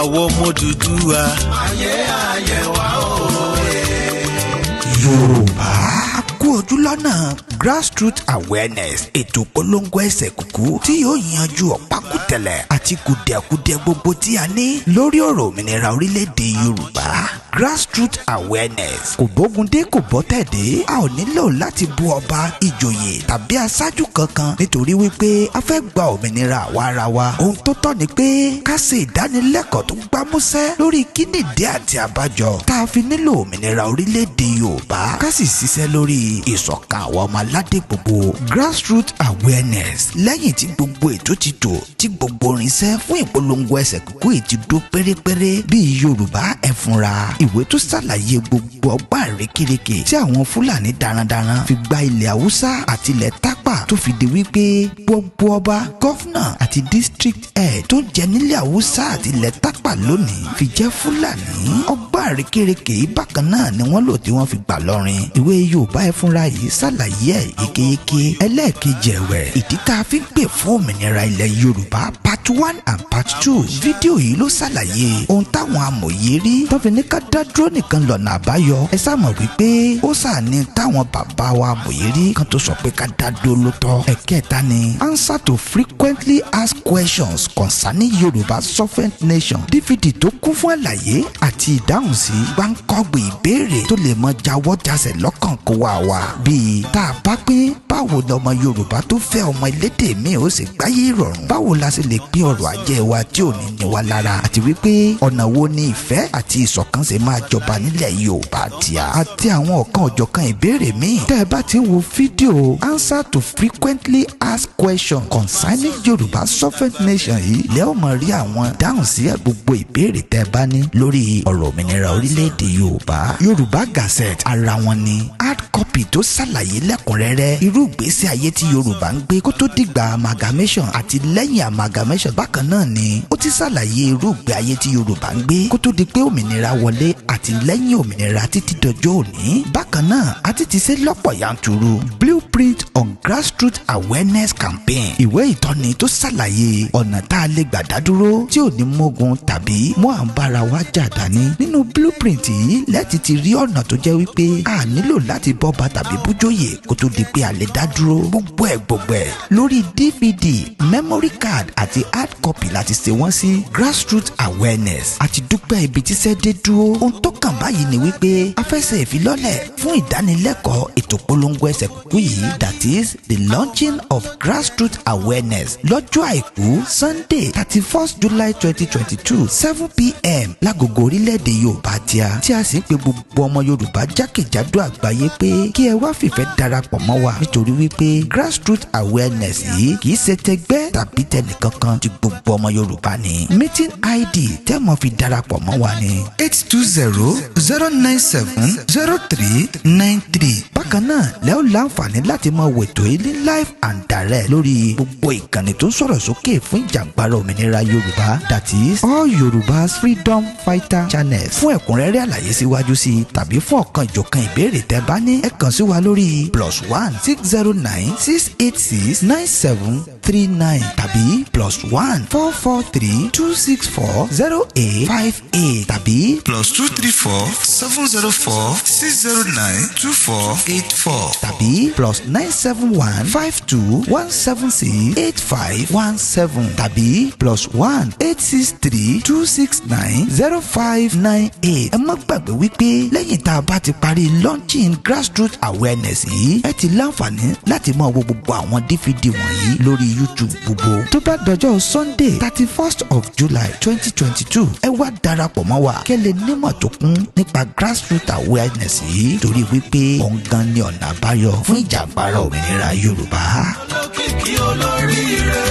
àwọn ọmọ Odùduwà. ayé wa òye. Yorùbá kú ojú lọ́nà grassroots awareness ètò polongo ẹsẹ̀ kúkú tí yóò yanjú ọ̀pákùtẹ̀lẹ̀ àti kùdẹ̀kùdẹ̀ gbogbo tí a ní lórí ọ̀rọ̀ òmìnira orílẹ̀-èdè Yorùbá. Grassroots awareness kò bógundé kò bọ́tẹ̀dé. A ò nílò láti bú ọba, ìjòyè tàbí aṣáájú kankan nítorí wípé a fẹ́ gba òmìnira àwa ara wa. Ohun tó tọ́ ni pé ká ṣe ìdánilẹ́kọ̀ọ́ tó gbámúṣẹ́ lórí kínídé àti àbájọ tá a fi nílò òmìnira orílẹ̀-èdè Yorùbá, ká sì ṣiṣẹ́ lórí ìṣọ̀kan àwọn ọmọ aládé gbogbo. Grassroots awareness lẹ́yìn tí gbogbo ètò ti tò, tí gbogbo irinṣẹ́ fún ìpolongo ẹsẹ̀ kúkú yìí ti dó pérépéré bíi Yorùbá ẹ fúnra. Ìwé tó ṣàlàyé gbogbo ọgbà rékèrékè tí àwọn Fúlàní darandaran fi gba ilẹ̀ Haúsá àti ilẹ̀ Tápà tó fi di wípé gbogbo ọba, gọ́fúnà àti district head tó jẹ nílẹ̀ Haúsá àti ilẹ̀ Tápà lónìí fi jẹ́ Fúlàní. Ọgbà rékèrékè bákan náà ni wọ́n lò tí wọ́n fi gbà lọ́rin. Ìwé Yorùbá ẹ fúnra yìí ṣàlàyé ẹ̀ yékéyéké. Ẹlẹ́ẹ̀kejì ẹ̀wẹ̀, ìdí tá a fi ń pè fún òmìnira ilẹ̀ Yorùbá part 1 and part 2. Fídíò yìí ló ṣàlàyé ohun táwọn amòye rí tó fi ní ká dá dúró nìkan lọ́nà àbáyọ. Ẹ sáàmọ̀ wípé ó sàní táwọn bàbá wa amòye rí kan tó sọ pé ká dá dúró ló tọ́. Ẹ̀kẹta ni answer to frequently asked questions concerning Yorùbá sovereign nation. DVD tó kún fún àlàyé àti ìdáhùn sí gbáǹkọ́gbè ìbéèrè tó lè mọ jáwọ́ jásẹ̀ lọ́kàn kó wà bíi tá a bá pín báwo ni ọmọ Yorùbá tó fẹ́ ọmọ elédè mi ó sì gbáyé ìrọ̀rùn, báwo la sì lè pín ọrọ̀ ajé wa tí ò ní ní wa lára, àti wípé ọ̀nà wo ni ìfẹ́ àti ìṣọ̀kan ṣe máa jọba nílẹ̀ Yorùbá tíá, àti àwọn ọ̀kan òjọ̀kan ìbéèrè míì. Tẹ́ ẹ bá ti ń wo fídíò answer to frequently asked questions concerning Yorùbá sovereign nation yìí lẹ́ ò mọ̀ rí àwọn dáhùn sí gbogbo ìbéèrè tẹ́ ẹ bá ní lórí ọ̀rọ̀ òmìnira orílẹ̀-èdè Yorùbá. Yorùbá Gazette ara wọn ni hard copy tó ṣàlàyé lẹ́kùnrẹ́rẹ́ irú ìgbésí ayé tí Yorùbá ń gbé kó tó dìgbà amalgamation àti lẹ́yìn amalgamation. Bákan náà ni ó ti ṣàlàyé irú ìgbé ayé tí Yorùbá ń gbé kó tó di pé òmìnira wọlé àti lẹ́yìn òmìnira títí dọjọ́ òní. Bákan náà a ti ṣe lọ́pọ̀ yanturu blueprint on grassroots awareness campaign, ìwé ìtọ́ni tó ṣàlàyé ọ̀nà tá a lè gbà dá dúró tí ò ní mógun tàbí mú à ń bára wa jà dání. Nínú blueprint yìí lẹ́ẹ̀tì ti rí ọ̀nà tó jẹ́ wípé a nílò láti bọ́ba tàbí bújóyè kó tó di pé a lè dá dúró. Gbogbo ẹ̀ lórí DVD, memory card àti hard copy láti ṣe wọ́n sí grassroots awareness. Àti dúpẹ́ ibi tí ṣẹ́ dé dúró. Ohun tó kàn báyìí ni wípé a fẹ́ ṣe ìfilọ́lẹ̀ fún ìdánilẹ́kọ̀ọ́ ètò polongo ẹsẹ̀ kúkú yìí, that is the launching of grassroots awareness lọ́jọ́ àìkú Sunday 31st July 2022 7 p.m. lágogo orílẹ̀-èdè Yorùbá tí a sì ń pe gbogbo ọmọ Yorùbá jákèjádò àgbáyé pé kí ẹ wá fìfẹ́ darapọ̀ mọ́ wa, nítorí wípé grassroots awareness yìí kì í ṣe tẹgbẹ́ tàbí tẹnìkankan, tí gbogbo ọmọ Yorùbá ni. Meeting ID tẹ́ mọ̀ fi darapọ̀ mọ́ wa ni 820-097-0393. Bákan náà lẹ́ ó láǹfààní láti máa wò ètò yìí ní live and direct lórí gbogbo ìkànnì tó ń sọ̀rọ̀ sókè fún ìjàǹgbara òmìnira Yorùbá, that is all Yorùbá's freedom fighter channels. Fún ẹ̀kúnrẹ́rẹ́ àlàyé síwájú sí i tàbí fún ọ̀kan ìjọ̀kan ìbéèrè tẹ́ bá ní, ẹ kàn sí wa lórí +1 609 686 9739 tàbí +1 443 264 0858 tàbí +234 704 609 2484 tàbí +971 52 176 8517 tàbí +1 863 269 0598. Ẹ má gbàgbé wípé lẹ́yìn tá a bá ti parí launching grassroots awareness yìí, ẹ ti láǹfààní láti máa wo gbogbo àwọn DVD wọ̀nyí lórí YouTube gbogbo. Tó bá dọjọ́ Sunday 31st of July 2022, ẹ wá darapọ̀ mọ́ wa kẹ́ lè nímọ̀ tó kún nípa grassroots awareness yìí, torí wípé òun gan ni ọ̀nà àbáyọ fún ìjàǹgbara òmìnira Yorùbá. olókìkí olóríire.